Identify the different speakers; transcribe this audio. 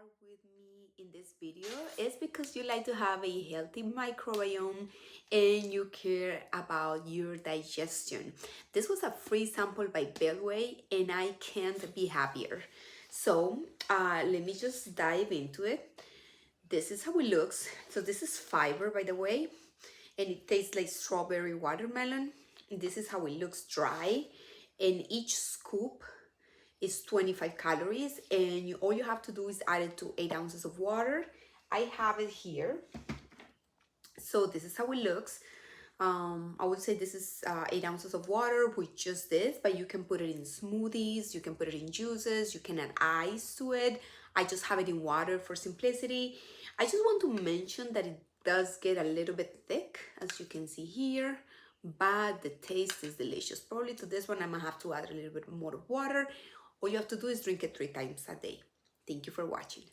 Speaker 1: are with me in this video is because you like to have a healthy microbiome and you care about your digestion. This was a free sample by Bellway and I can't be happier. So let me just dive into it. This is how it looks. So this is fiber, by the way, and it tastes like strawberry watermelon. This is how it looks dry, and each scoop is 25 calories, and all you have to do is add it to 8 ounces of water. I have it here. So this is how it looks. I would say this is 8 ounces of water with just this, but you can put it in smoothies, you can put it in juices, you can add ice to it. I just have it in water for simplicity. I just want to mention that it does get a little bit thick, as you can see here, but the taste is delicious. Probably to this one, I'm gonna have to add a little bit more water. All you have to do is drink it 3 times a day. Thank you for watching.